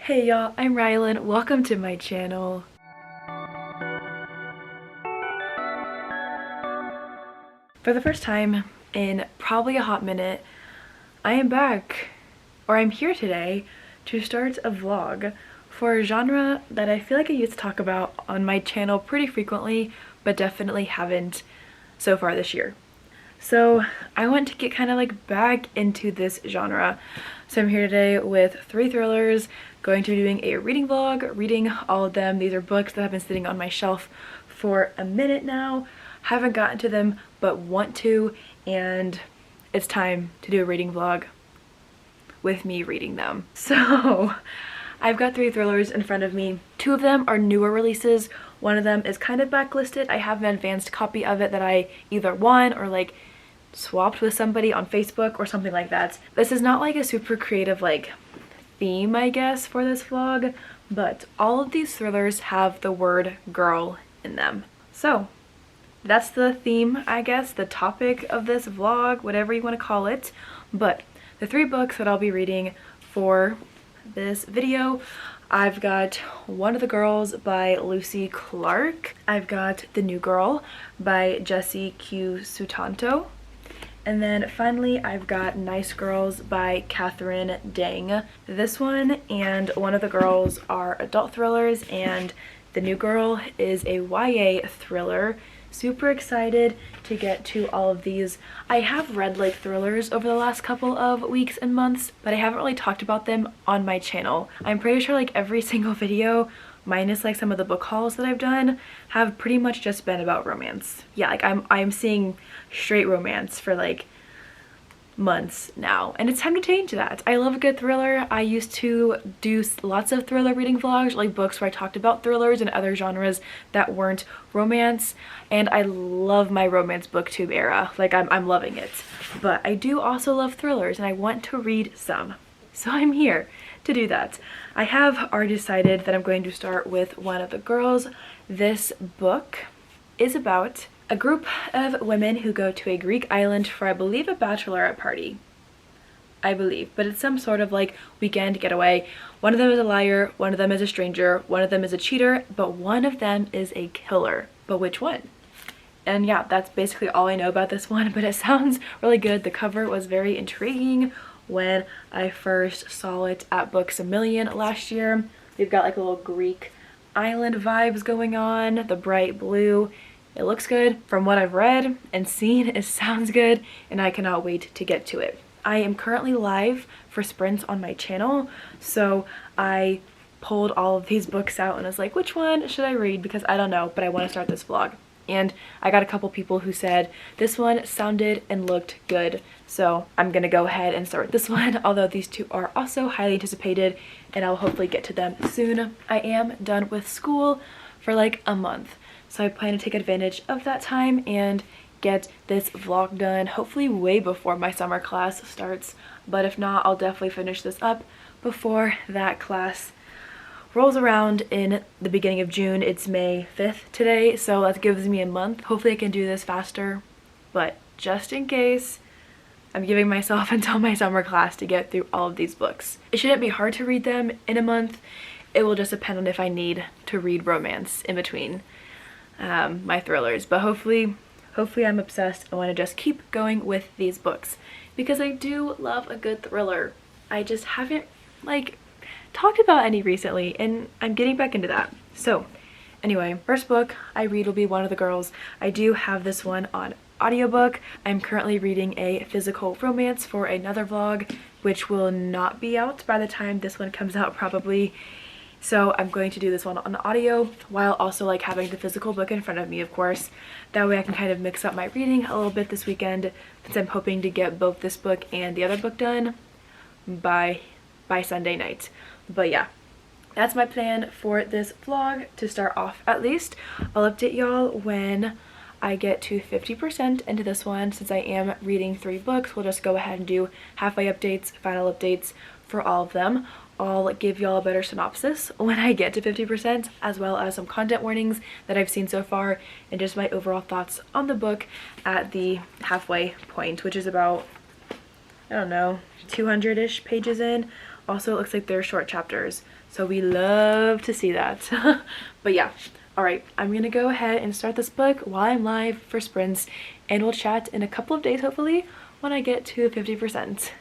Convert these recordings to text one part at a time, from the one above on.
Hey y'all, I'm Rylan. Welcome to my channel. For the first time in probably a hot minute, I am back, or I'm here today to start a vlog for a genre that I feel like I used to talk about on my channel pretty frequently, but definitely haven't so far this year. So I want to get kind of like back into this genre. So I'm here today with 3 thrillers, going to be doing a reading vlog, reading all of them. These are books that have been sitting on my shelf for a minute now. Haven't gotten to them, but want to, and it's time to do a reading vlog with me reading them. So I've got 3 thrillers in front of me. 2 of them are newer releases. One of them is kind of backlisted. I have an advanced copy of it that I either won or like swapped with somebody on Facebook or something like that. This is not like a super creative like theme, I guess, for this vlog, but all of these thrillers have the word girl in them. So that's the theme, I guess, the topic of this vlog, whatever you want to call it. But the 3 books that I'll be reading for this video, I've got One of the Girls by Lucy Clark. I've got The New Girl by Jessie Q. Sutanto. And then finally, I've got Nice Girls by Catherine Dang. This one and One of the Girls are adult thrillers, and The New Girl is a YA thriller. Super excited to get to all of these. I have read like thrillers over the last couple of weeks and months, but I haven't really talked about them on my channel. I'm pretty sure like every single video, minus like some of the book hauls that I've done, have pretty much just been about romance. Yeah, like I'm seeing straight romance for like months now, and it's time to change that. I love a good thriller. I used to do lots of thriller reading vlogs, like books where I talked about thrillers and other genres that weren't romance, and I love my romance booktube era. Like I'm loving it, but I do also love thrillers and I want to read some, so I'm here to do that. I have already decided that I'm going to start with One of the Girls. This book is about a group of women who go to a Greek island for, I believe, a bachelorette party. I believe, but it's some sort of like weekend getaway. One of them is a liar, one of them is a stranger, one of them is a cheater, but one of them is a killer. But which one? And yeah, that's basically all I know about this one, but it sounds really good. The cover was very intriguing when I first saw it at Books A Million last year. They've got like a little Greek island vibes going on, the bright blue. It looks good. From what I've read and seen, it sounds good, and I cannot wait to get to it. I am currently live for sprints on my channel, so I pulled all of these books out and was like, which one should I read? Because I don't know, but I want to start this vlog. And I got a couple people who said this one sounded and looked good, so I'm gonna go ahead and start with this one, although these 2 are also highly anticipated and I'll hopefully get to them soon. I am done with school for like a month, so I plan to take advantage of that time and get this vlog done, hopefully way before my summer class starts. But if not, I'll definitely finish this up before that class rolls around in the beginning of June. It's May 5th today, so that gives me a month. Hopefully I can do this faster, but just in case, I'm giving myself until my summer class to get through all of these books. It shouldn't be hard to read them in a month. It will just depend on if I need to read romance in between my thrillers, but hopefully I'm obsessed. I want to just keep going with these books because I do love a good thriller. I just haven't like talked about any recently, and I'm getting back into that. So anyway, first book I read will be One of the Girls. I do have this one on audiobook. I'm currently reading a physical romance for another vlog, which will not be out by the time this one comes out probably. So I'm going to do this one on audio while also like having the physical book in front of me, of course. That way I can kind of mix up my reading a little bit this weekend, since I'm hoping to get both this book and the other book done by Sunday night. But yeah, that's my plan for this vlog to start off at least. I'll update y'all when I get to 50% into this one. Since I am reading 3 books, we'll just go ahead and do halfway updates, final updates for all of them. I'll give y'all a better synopsis when I get to 50%, as well as some content warnings that I've seen so far and just my overall thoughts on the book at the halfway point, which is about, I don't know, 200-ish pages in. Also, it looks like they're short chapters, So we love to see that. But yeah, all right, I'm gonna go ahead and start this book while I'm live for sprints, and we'll chat in a couple of days, hopefully, when I get to 50%.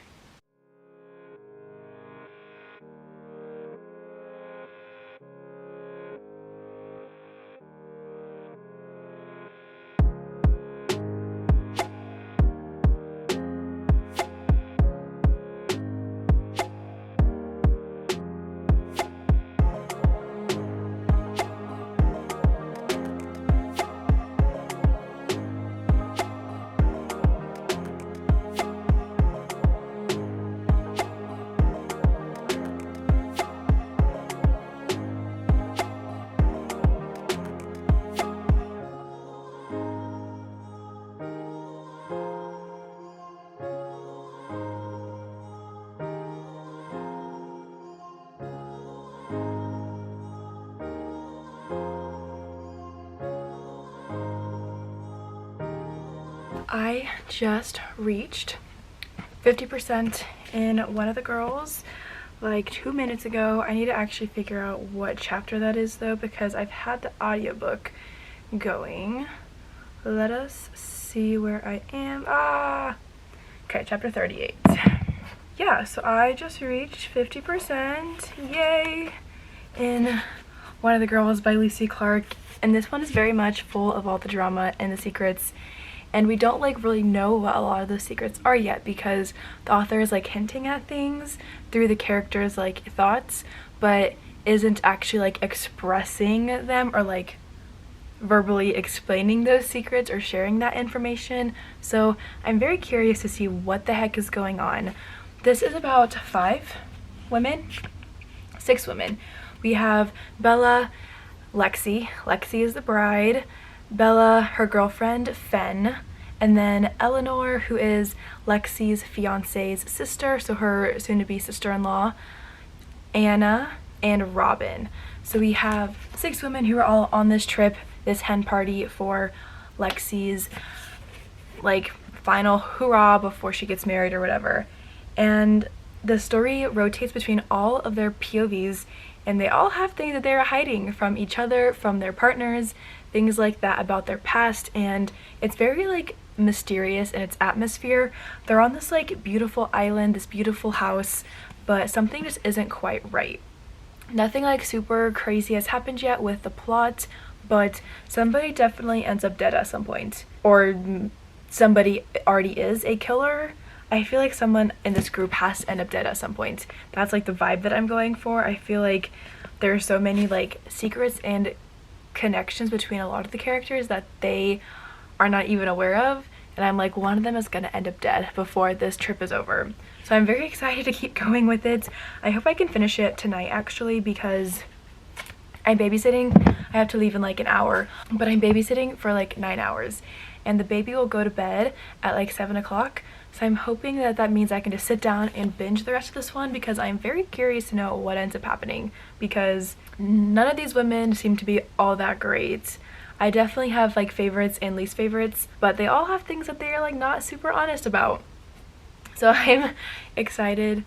I just reached 50% in one of the girls like 2 minutes ago. I need to actually figure out what chapter that is though, because I've had the audiobook going. Let us see where I am. Okay, chapter 38. Yeah, so I just reached 50%, yay, in one of the girls by Lucy Clark, and this one is very much full of all the drama and the secrets. And we don't like really know what a lot of those secrets are yet, because the author is like hinting at things through the characters' like thoughts, but isn't actually like expressing them or like verbally explaining those secrets or sharing that information. So I'm very curious to see what the heck is going on. This is about 6 women. We have Bella, Lexi is the bride, Bella, her girlfriend, Fen, and then Eleanor, who is Lexi's fiance's sister, so her soon-to-be sister-in-law, Anna, and Robin. So we have 6 women who are all on this trip, this hen party for Lexi's like final hurrah before she gets married or whatever. And the story rotates between all of their POVs, and they all have things that they're hiding from each other, from their partners, things like that about their past, and it's very like mysterious in its atmosphere. They're on this like beautiful island, this beautiful house, but something just isn't quite right. Nothing like super crazy has happened yet with the plot, but somebody definitely ends up dead at some point, or somebody already is a killer. I feel like someone in this group has to end up dead at some point. That's like the vibe that I'm going for. I feel like there are so many like secrets and connections between a lot of the characters that they are not even aware of, and I'm like, one of them is gonna end up dead before this trip is over. So I'm very excited to keep going with it. I hope I can finish it tonight actually, because I'm babysitting. I have to leave in like an hour, but I'm babysitting for like 9 hours, and the baby will go to bed at like 7 o'clock. So I'm hoping that that means I can just sit down and binge the rest of this one, because I'm very curious to know what ends up happening, because none of these women seem to be all that great. I definitely have like favorites and least favorites, but they all have things that they are like not super honest about. So I'm excited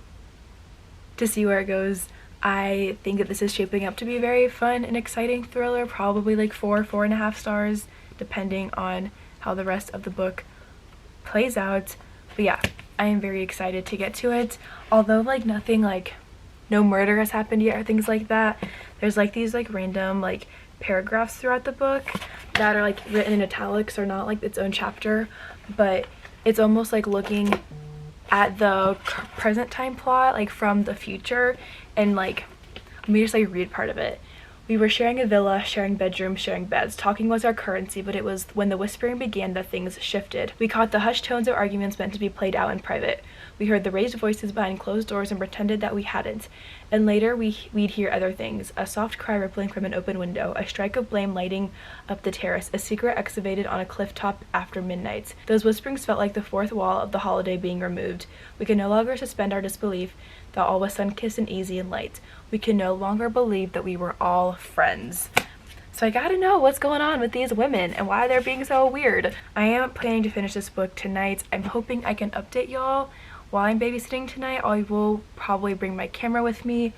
to see where it goes. I think that this is shaping up to be a very fun and exciting thriller, probably like 4.5 stars, depending on how the rest of the book plays out. But yeah, I am very excited to get to it. Although like nothing, like no murder has happened yet or things like that, there's like these like random like paragraphs throughout the book that are like written in italics, or not like its own chapter, but it's almost like looking at the present time plot like from the future. And like, let me just like read part of it. We were sharing a villa, sharing bedrooms, sharing beds. Talking was our currency, but it was when the whispering began that things shifted. We caught the hushed tones of arguments meant to be played out in private. We heard the raised voices behind closed doors and pretended that we hadn't. And later we'd hear other things. A soft cry rippling from an open window, a strike of blame lighting up the terrace, a secret excavated on a cliff top after midnight. Those whisperings felt like the fourth wall of the holiday being removed. We could no longer suspend our disbelief that all was sun-kissed and easy and light. We could no longer believe that we were all friends. So I gotta know what's going on with these women and why they're being so weird. I am planning to finish this book tonight. I'm hoping I can update y'all while I'm babysitting tonight. I will probably bring my camera with me,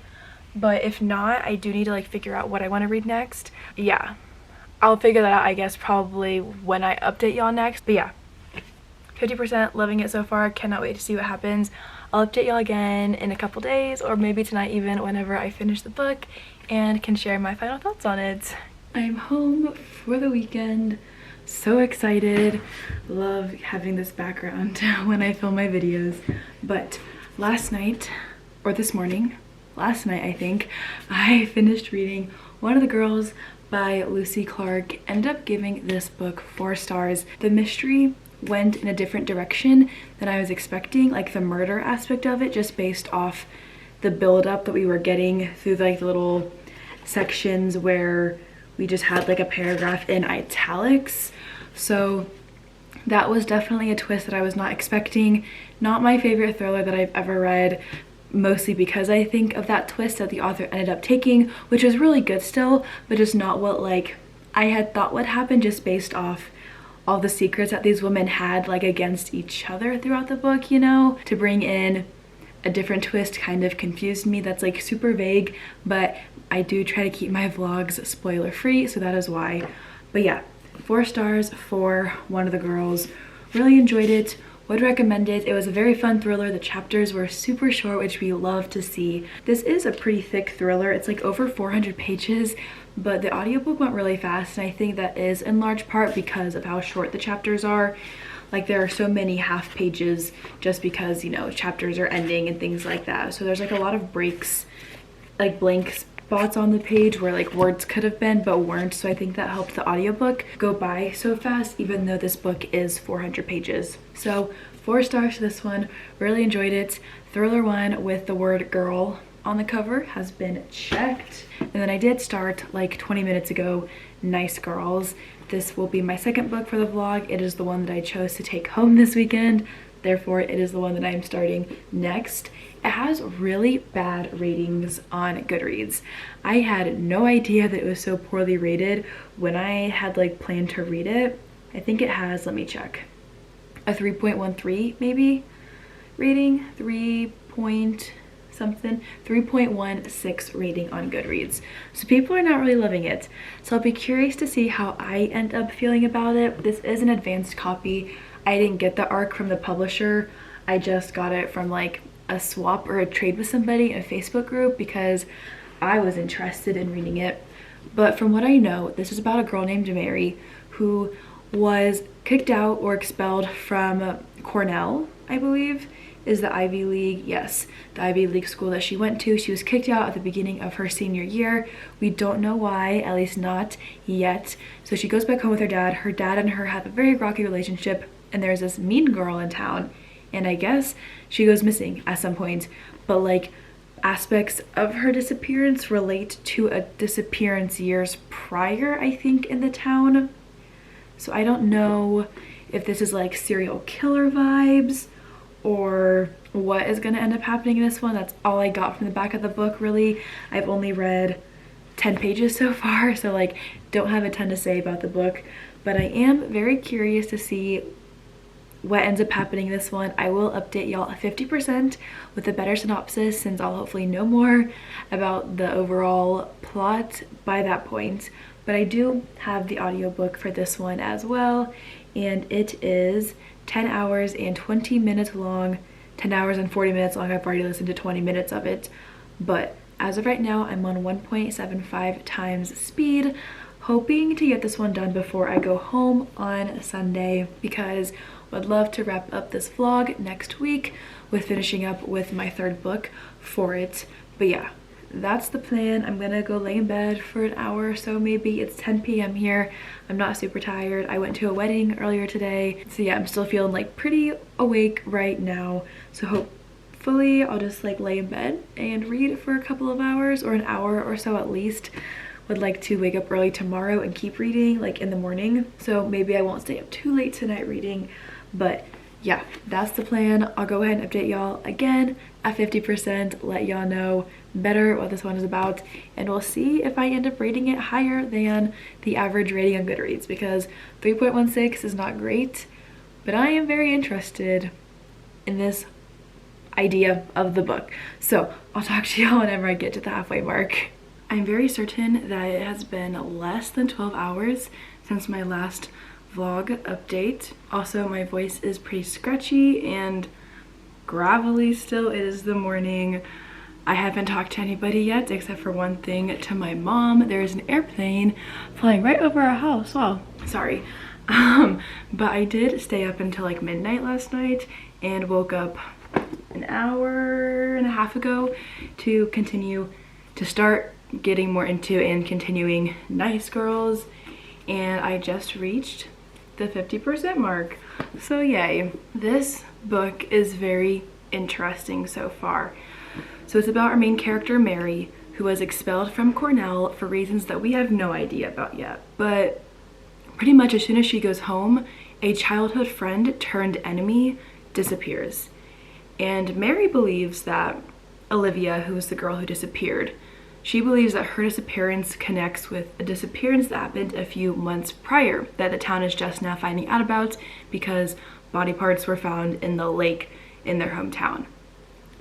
but if not, I do need to like figure out what I want to read next. Yeah, I'll figure that out, I guess, probably when I update y'all next. But yeah, 50%, loving it so far. Cannot wait to see what happens. I'll update y'all again in a couple days, or maybe tonight even, whenever I finish the book and can share my final thoughts on it. I'm home for the weekend. So excited. Love having this background when I film my videos. But last night, or this morning, last night I think, I finished reading One of the Girls by Lucy Clark. Ended up giving this book 4 stars. The mystery went in a different direction than I was expecting, like the murder aspect of it, just based off the build-up that we were getting through like the little sections where we just had like a paragraph in italics. So that was definitely a twist that I was not expecting. Not my favorite thriller that I've ever read, mostly because I think of that twist that the author ended up taking, which was really good still, but just not what like I had thought would happen, just based off all the secrets that these women had like against each other throughout the book, you know? To bring in a different twist kind of confused me. That's like super vague, but I do try to keep my vlogs spoiler free, so that is why. But yeah, 4 stars for One of the Girls. Really enjoyed it. Would recommend it. It was a very fun thriller. The chapters were super short, which we love to see. This is a pretty thick thriller. It's like over 400 pages, but the audiobook went really fast, and I think that is in large part because of how short the chapters are. Like there are so many half pages just because, you know, chapters are ending and things like that. So there's like a lot of breaks, like blank spots on the page where like words could have been but weren't. So I think that helped the audiobook go by so fast, even though this book is 400 pages. So 4 stars to this one. Really enjoyed it. Thriller 1 with the word girl on the cover has been checked. And then I did start like 20 minutes ago, Nice Girls. This will be my second book for the vlog. It is the one that I chose to take home this weekend. Therefore, it is the one that I'm starting next. It has really bad ratings on Goodreads. I had no idea that it was so poorly rated when I had like planned to read it. I think it has, let me check, a 3.13 maybe rating, 3.16 rating on Goodreads. So people are not really loving it. So I'll be curious to see how I end up feeling about it. This is an advanced copy. I didn't get the ARC from the publisher. I just got it from like a swap or a trade with somebody in a Facebook group because I was interested in reading it. But from what I know, this is about a girl named Mary who was kicked out or expelled from Cornell, I believe, is the Ivy League. Yes, the Ivy League school that she went to. She was kicked out at the beginning of her senior year. We don't know why, at least not yet. So she goes back home with her dad. Her dad and her have a very rocky relationship, and there's this mean girl in town, and I guess she goes missing at some point. But like aspects of her disappearance relate to a disappearance years prior, I think, in the town. So I don't know if this is like serial killer vibes or what is going to end up happening in this one. That's all I got from the back of the book, really. I've only read 10 pages so far, so like don't have a ton to say about the book, but I am very curious to see what ends up happening in this one. I will update y'all at 50% with a better synopsis, since I'll hopefully know more about the overall plot by that point. But I do have the audiobook for this one as well, and it is 10 hours and 20 minutes long. 10 hours and 40 minutes long. I've already listened to 20 minutes of it, but as of right now I'm on 1.75 times speed, hoping to get this one done before I go home on Sunday, because would love to wrap up this vlog next week with finishing up with my 3rd book for it. But yeah, that's the plan. I'm gonna go lay in bed for an hour or so maybe. It's 10 p.m. here. I'm not super tired. I went to a wedding earlier today, so yeah, I'm still feeling like pretty awake right now. So hopefully I'll just like lay in bed and read for a couple of hours, or an hour or so at least. Would like to wake up early tomorrow and keep reading like in the morning, so maybe I won't stay up too late tonight reading. But yeah, that's the plan. I'll go ahead and update y'all again at 50%, let y'all know better what this one is about, and we'll see if I end up rating it higher than the average rating on Goodreads, because 3.16 is not great, but I am very interested in this idea of the book. So I'll talk to y'all whenever I get to the halfway mark. I'm very certain that it has been less than 12 hours since my last vlog update. Also, my voice is pretty scratchy and gravelly still. It is the morning. I haven't talked to anybody yet except for one thing, to my mom. There's an airplane flying right over our house. Wow, sorry. But I did stay up until like midnight last night and woke up an hour and a half ago to continue to start getting more into and continuing Nice Girls, and I just reached the 50% mark. So yay. This book is very interesting so far. So it's about our main character, Mary, who was expelled from Cornell for reasons that we have no idea about yet. But pretty much as soon as she goes home, a childhood friend turned enemy disappears. And Mary believes that Olivia, who was the girl who disappeared, she believes that her disappearance connects with a disappearance that happened a few months prior that the town is just now finding out about because body parts were found in the lake in their hometown.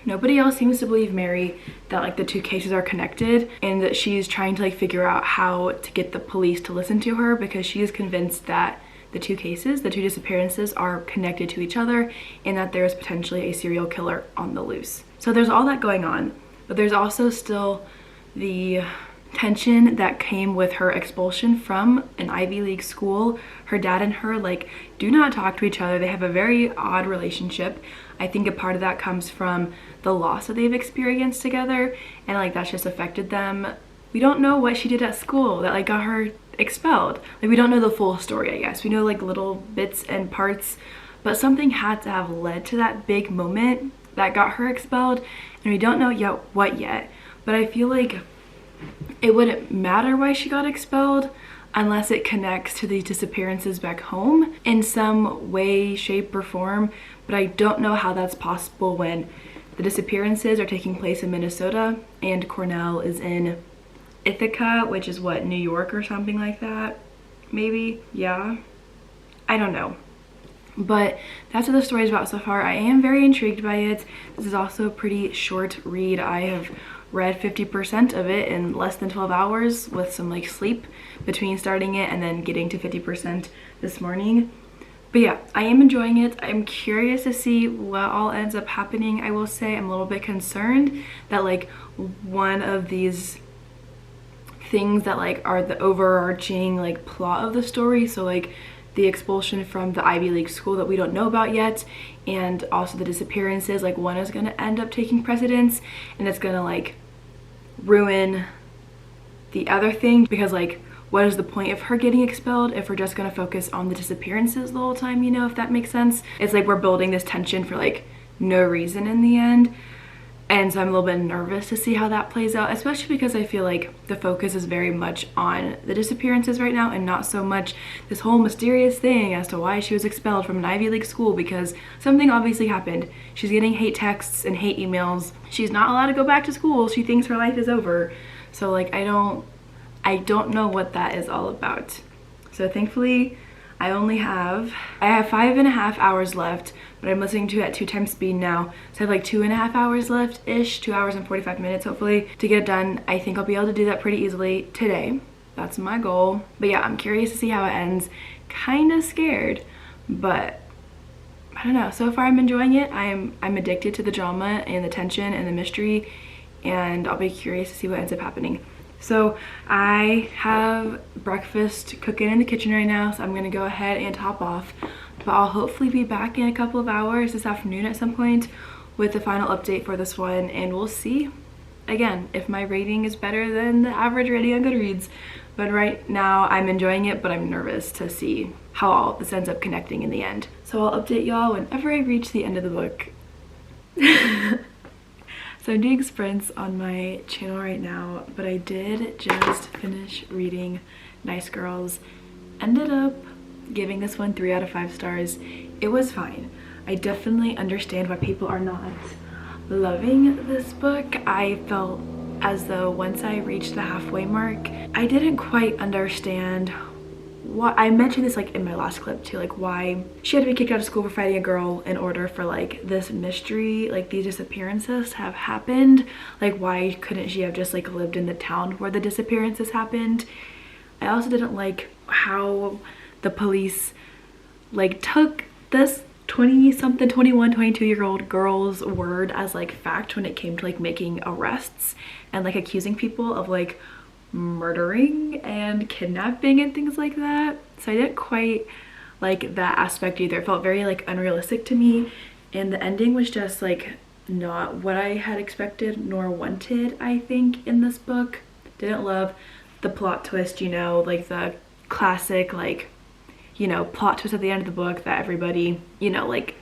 Nobody else seems to believe Mary that like the two cases are connected, and that she's trying to like figure out how to get the police to listen to her because she is convinced that the two cases, the two disappearances, are connected to each other and that there is potentially a serial killer on the loose. So there's all that going on, but there's also still the tension that came with her expulsion from an Ivy League school. Her dad and her like do not talk to each other. They have a very odd relationship. I think a part of that comes from the loss that they've experienced together, and like that's just affected them. We don't know what she did at school that like got her expelled. Like we don't know the full story, I guess. We know like little bits and parts, but something had to have led to that big moment that got her expelled, and we don't know yet what yet. But I feel like it wouldn't matter why she got expelled unless it connects to these disappearances back home in some way, shape, or form. But I don't know how that's possible when the disappearances are taking place in Minnesota and Cornell is in Ithaca, which is what, New York or something like that? Maybe? Yeah? I don't know. But that's what the story is about so far. I am very intrigued by it. This is also a pretty short read. I have read 50% of it in less than 12 hours with some like sleep between starting it and then getting to 50% this morning. But yeah, I am enjoying it. I'm curious to see what all ends up happening. I will say I'm a little bit concerned that like one of these things that like are the overarching like plot of the story, so like the expulsion from the Ivy League school that we don't know about yet, and also the disappearances, like one is gonna end up taking precedence and it's gonna like ruin the other thing, because like what is the point of her getting expelled if we're just gonna focus on the disappearances the whole time, you know, if that makes sense? It's like we're building this tension for like no reason in the end. And so I'm a little bit nervous to see how that plays out, especially because I feel like the focus is very much on the disappearances right now and not so much this whole mysterious thing as to why she was expelled from an Ivy League school, because something obviously happened. She's getting hate texts and hate emails. She's not allowed to go back to school. She thinks her life is over. So like I don't know what that is all about. So thankfully I have 5.5 hours left, but I'm listening to it at 2 times speed now. So I have like 2.5 hours left-ish, 2 hours and 45 minutes hopefully to get it done. I think I'll be able to do that pretty easily today. That's my goal. But yeah, I'm curious to see how it ends. Kind of scared, but I don't know. So far I'm enjoying it. I'm addicted to the drama and the tension and the mystery, and I'll be curious to see what ends up happening. So I have breakfast cooking in the kitchen right now, so I'm gonna go ahead and top off, but I'll hopefully be back in a couple of hours this afternoon at some point with the final update for this one, and we'll see again if my rating is better than the average rating on Goodreads. But right now I'm enjoying it, but I'm nervous to see how all this ends up connecting in the end. So I'll update y'all whenever I reach the end of the book. So I'm doing sprints on my channel right now, but I did just finish reading Nice Girls. Ended up giving this one 3 out of 5 stars. It was fine. I definitely understand why people are not loving this book. I felt as though once I reached the halfway mark, I didn't quite understand why I mentioned this like in my last clip too, like why she had to be kicked out of school for fighting a girl in order for like this mystery, like these disappearances have happened. Like why couldn't she have just like lived in the town where the disappearances happened? I also didn't like how the police like took this 20 something 21 22-year-old girl's word as like fact when it came to like making arrests and like accusing people of like murdering and kidnapping and things like that. So I didn't quite like that aspect either. It felt very like unrealistic to me, and the ending was just like not what I had expected nor wanted, I think, in this book. Didn't love the plot twist, you know, like the classic like, you know, plot twist at the end of the book that everybody, you know, like,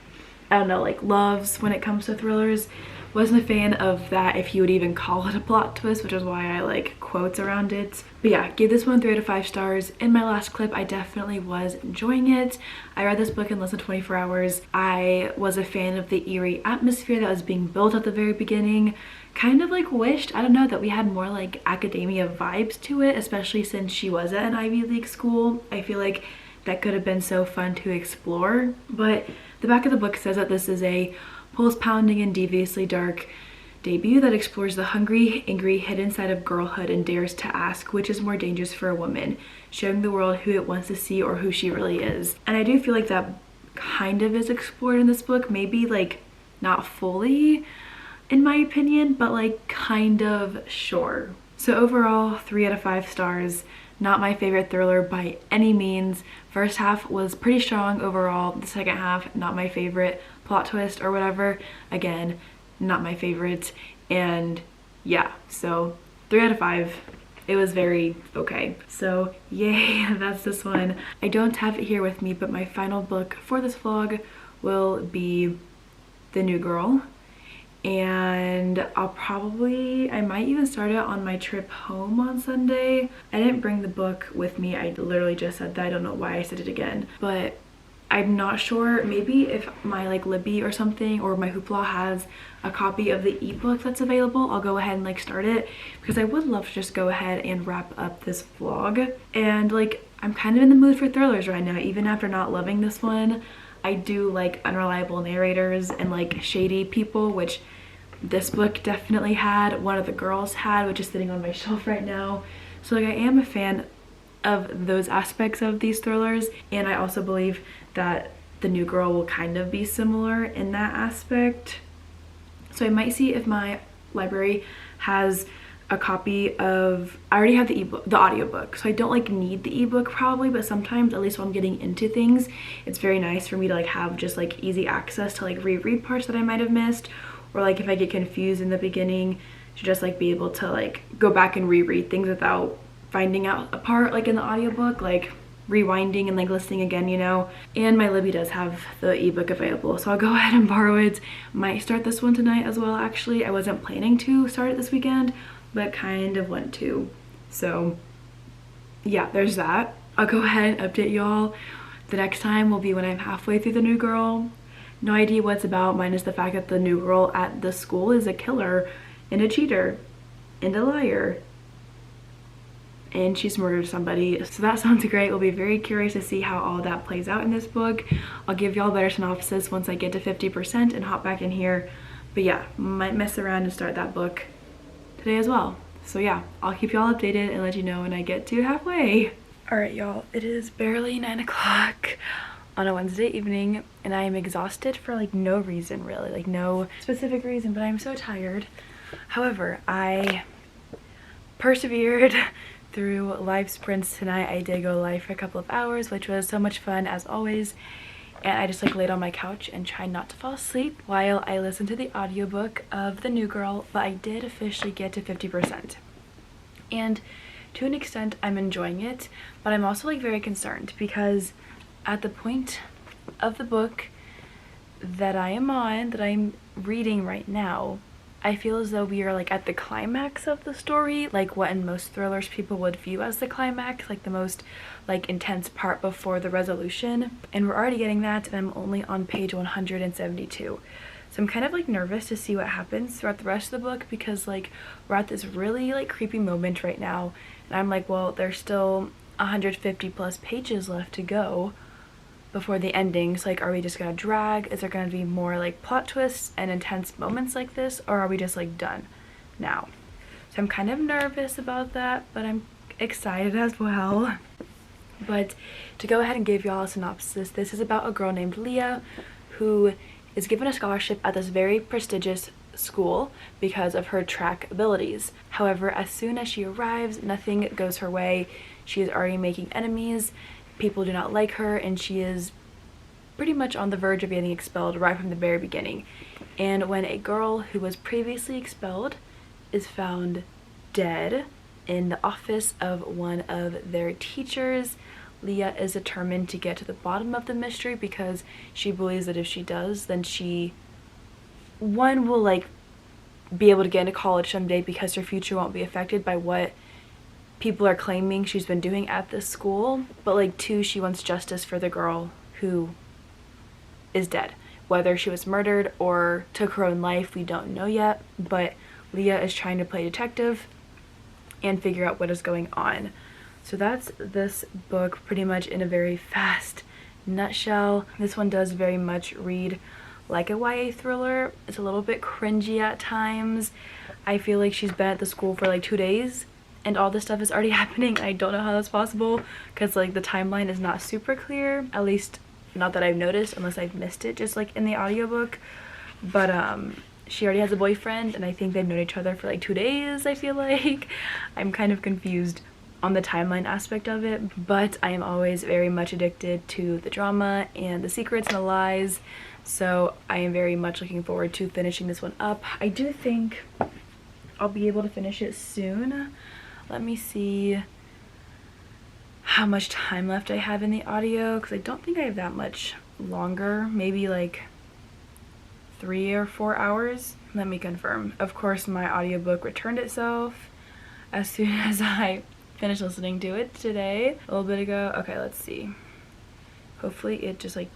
I don't know, like loves when it comes to thrillers. Wasn't a fan of that, if you would even call it a plot twist, which is why I like quotes around it. But yeah, gave this one 3 out of 5 stars. In my last clip, I definitely was enjoying it. I read this book in less than 24 hours. I was a fan of the eerie atmosphere that was being built at the very beginning. Kind of like wished, I don't know, that we had more like academia vibes to it, especially since she was at an Ivy League school. I feel like that could have been so fun to explore. But the back of the book says that this is a pulse-pounding and deviously dark debut that explores the hungry, angry, hidden side of girlhood and dares to ask which is more dangerous for a woman, showing the world who it wants to see or who she really is. And I do feel like that kind of is explored in this book, maybe like not fully in my opinion, but like kind of sure. So overall, 3 out of 5 stars. Not my favorite thriller by any means. First half was pretty strong overall. The second half, not my favorite. Plot twist or whatever, again, not my favorite. And yeah, so 3 out of 5. It was very okay. So yay, that's this one. I don't have it here with me, but my final book for this vlog will be The New Girl. And I might even start it on my trip home on Sunday. I didn't bring the book with me. I literally just said that. I don't know why I said it again, but I'm not sure. Maybe if my like Libby or something or my Hoopla has a copy of the ebook that's available, I'll go ahead and like start it, because I would love to just go ahead and wrap up this vlog. And like I'm kind of in the mood for thrillers right now, even after not loving this one. I do like unreliable narrators and like shady people, which this book definitely had. One of the girls had, which is sitting on my shelf right now. So like I am a fan of those aspects of these thrillers, and I also believe that The New Girl will kind of be similar in that aspect. So I might see if my library has a copy of, I already have the ebook, the audiobook, so I don't like need the ebook probably, but sometimes, at least when I'm getting into things, it's very nice for me to like have just like easy access to like reread parts that I might have missed, or like if I get confused in the beginning, to just like be able to like go back and reread things without finding out a part like in the audiobook, like rewinding and like listening again, you know. And my Libby does have the ebook available, so I'll go ahead and borrow it. Might start this one tonight as well, actually. I wasn't planning to start it this weekend, but kind of want to. So yeah, there's that. I'll go ahead and update y'all. The next time will be when I'm halfway through The New Girl. No idea what it's about, minus the fact that the new girl at the school is a killer and a cheater and a liar, and she's murdered somebody. So that sounds great. We'll be very curious to see how all that plays out in this book. I'll give y'all a better synopsis once I get to 50% and hop back in here. But yeah, might mess around and start that book today as well. So yeah, I'll keep y'all updated and let you know when I get to halfway. All right, y'all, it is barely 9 o'clock on a Wednesday evening, and I am exhausted for like no reason really, like no specific reason, but I'm so tired. However, I persevered through live sprints tonight. I did go live for a couple of hours, which was so much fun as always, and I just like laid on my couch and tried not to fall asleep while I listened to the audiobook of The New Girl. But I did officially get to 50%, and to an extent I'm enjoying it, but I'm also like very concerned, because at the point of the book that I am on, that I'm reading right now, I feel as though we are like at the climax of the story, like what in most thrillers people would view as the climax, like the most like intense part before the resolution, and we're already getting that, and I'm only on page 172. So I'm kind of like nervous to see what happens throughout the rest of the book, because like we're at this really like creepy moment right now, and I'm like, well, there's still 150 plus pages left to go before the ending. So like, are we just gonna drag? Is there gonna be more like plot twists and intense moments like this, or are we just like done now? So I'm kind of nervous about that, but I'm excited as well. But to go ahead and give y'all a synopsis, this is about a girl named Leah who is given a scholarship at this very prestigious school because of her track abilities. However, as soon as she arrives, nothing goes her way. She is already making enemies, people do not like her, and she is pretty much on the verge of getting expelled right from the very beginning. And when a girl who was previously expelled is found dead in the office of one of their teachers, Leah is determined to get to the bottom of the mystery because she believes that if she does, then she, one, will like be able to get into college someday because her future won't be affected by what people are claiming she's been doing at this school, but like two, she wants justice for the girl who is dead. Whether she was murdered or took her own life, we don't know yet, but Leah is trying to play detective and figure out what is going on. So that's this book pretty much in a very fast nutshell. This one does very much read like a YA thriller. It's a little bit cringy at times. I feel like she's been at the school for like 2 days and all this stuff is already happening. I don't know how that's possible because like the timeline is not super clear, at least not that I've noticed, unless I've missed it just like in the audiobook. But she already has a boyfriend and I think they've known each other for like 2 days, I feel like. I'm kind of confused on the timeline aspect of it, but I am always very much addicted to the drama and the secrets and the lies, so I am very much looking forward to finishing this one up. I do think I'll be able to finish it soon. Let me see how much time left I have in the audio, because I don't think I have that much longer, maybe like 3 or 4 hours. Let me confirm. Of course, my audiobook returned itself as soon as I finished listening to it today, a little bit ago. Okay, let's see. Hopefully it just like,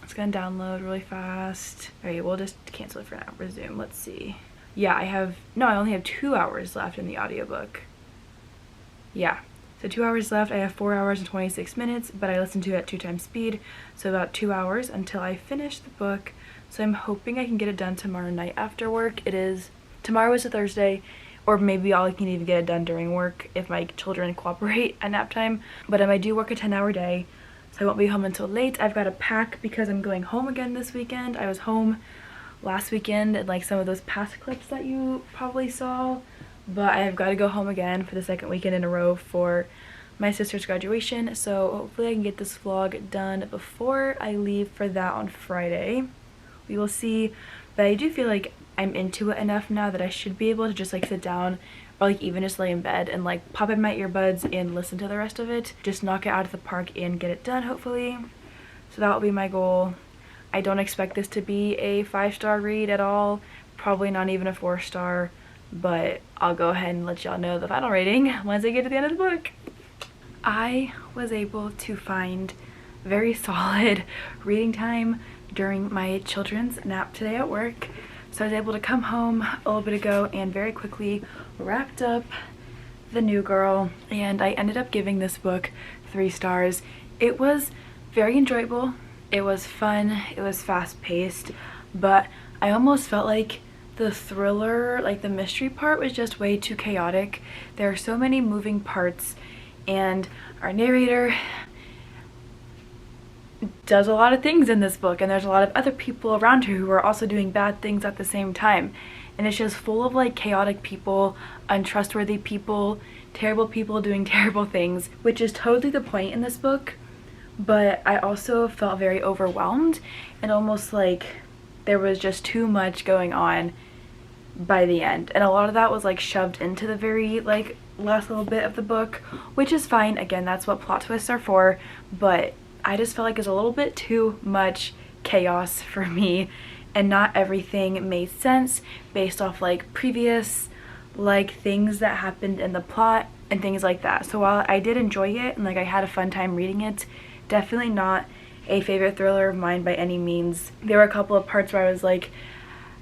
it's gonna download really fast. Okay, we'll just cancel it for now. Resume. Let's see. Yeah, I only have 2 hours left in the audiobook. Yeah, so 2 hours left. I have 4 hours and 26 minutes, but I listened to it at 2 times speed, so about 2 hours until I finish the book. So I'm hoping I can get it done tomorrow night after work. Tomorrow is a Thursday, or maybe I can even get it done during work if my children cooperate at nap time. But I do work a 10-hour day, so I won't be home until late. I've got to pack because I'm going home again this weekend. I was home last weekend and like some of those past clips that you probably saw, but I've got to go home again for the second weekend in a row for my sister's graduation. So hopefully I can get this vlog done before I leave for that on Friday. We will see, but I do feel like I'm into it enough now that I should be able to just like sit down or like even just lay in bed and like pop in my earbuds and listen to the rest of it. Just knock it out of the park and get it done, hopefully. So that will be my goal. I don't expect this to be a 5-star read at all, probably not even a 4-star, but I'll go ahead and let y'all know the final rating once I get to the end of the book. I was able to find very solid reading time during my children's nap today at work. So I was able to come home a little bit ago and very quickly wrapped up The New Girl, and I ended up giving this book 3 stars. It was very enjoyable, it was fun, it was fast-paced, but I almost felt like the thriller, like the mystery part, was just way too chaotic. There are so many moving parts, and our narrator does a lot of things in this book, and there's a lot of other people around her who are also doing bad things at the same time, and it's just full of like chaotic people, untrustworthy people, terrible people doing terrible things, which is totally the point in this book. But I also felt very overwhelmed and almost like there was just too much going on by the end, and a lot of that was like shoved into the very like last little bit of the book, which is fine. Again, that's what plot twists are for, but I just felt like it was a little bit too much chaos for me, and not everything made sense based off like previous like things that happened in the plot and things like that. So while I did enjoy it and like I had a fun time reading it, definitely not a favorite thriller of mine by any means. There were a couple of parts where I was like,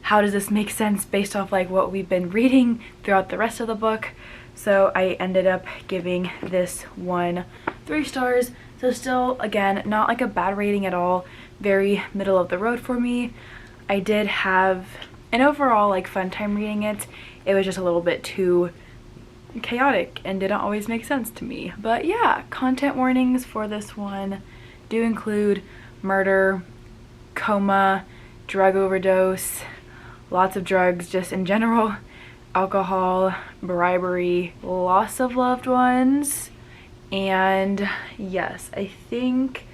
how does this make sense based off like what we've been reading throughout the rest of the book? So I ended up giving this one 3 stars. So still, again, not like a bad rating at all. Very middle of the road for me. I did have an overall like fun time reading it. It was just a little bit too chaotic and didn't always make sense to me. But yeah, content warnings for this one do include murder, coma, drug overdose, lots of drugs just in general, alcohol, bribery, loss of loved ones, and yes, I think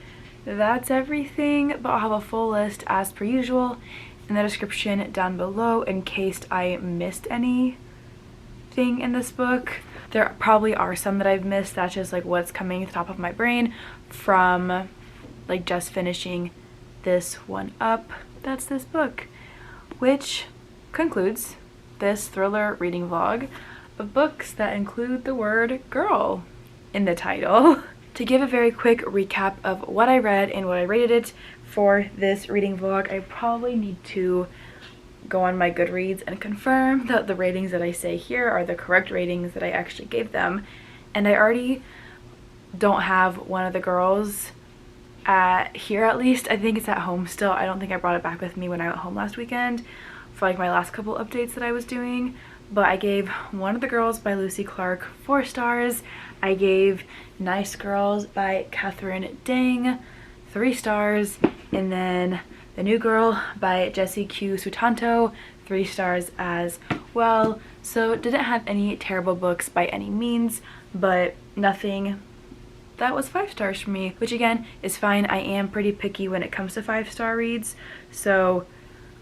that's everything, but I'll have a full list as per usual in the description down below in case I missed anything in this book. There probably are some that I've missed. That's just like what's coming to the top of my brain from like just finishing this one up. That's this book, which concludes this thriller reading vlog of books that include the word girl in the title. To give a very quick recap of what I read and what I rated it for this reading vlog, I probably need to go on my Goodreads and confirm that the ratings that I say here are the correct ratings that I actually gave them. And I already don't have one of the girls here, at least. I think it's at home still. I don't think I brought it back with me when I went home last weekend for like my last couple updates that I was doing. But I gave One of the Girls by Lucy Clark 4 stars. I gave Nice Girls by Catherine Dang 3 stars. And then The New Girl by Jessie Q Sutanto 3 stars as well. So didn't have any terrible books by any means, but nothing that was 5 stars for me, which again is fine. I am pretty picky when it comes to 5-star reads, so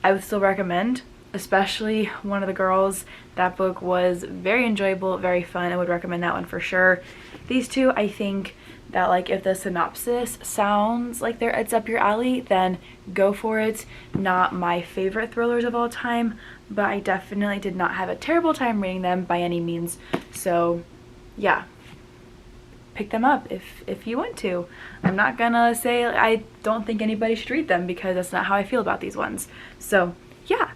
I would still recommend, especially One of the Girls. That book was very enjoyable, very fun. I would recommend that one for sure. These two, I think that like if the synopsis sounds like it's up your alley, then go for it. Not my favorite thrillers of all time, but I definitely did not have a terrible time reading them by any means. So yeah, pick them up if you want to. I'm not gonna say I don't think anybody should read them because that's not how I feel about these ones. So yeah,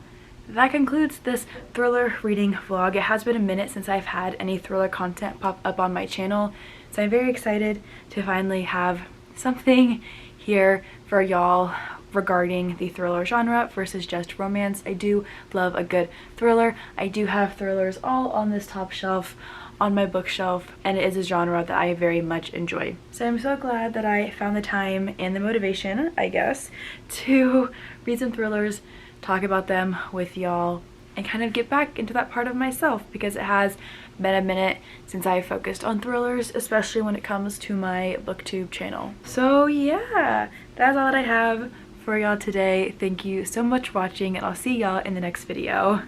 that concludes this thriller reading vlog. It has been a minute since I've had any thriller content pop up on my channel, so I'm very excited to finally have something here for y'all regarding the thriller genre versus just romance. I do love a good thriller. I do have thrillers all on this top shelf on my bookshelf, and it is a genre that I very much enjoy. So I'm so glad that I found the time and the motivation, I guess, to read some thrillers, talk about them with y'all, and kind of get back into that part of myself, because it has been a minute since I focused on thrillers, especially when it comes to my booktube channel. So yeah, that's all that I have for y'all today. Thank you so much for watching, and I'll see y'all in the next video.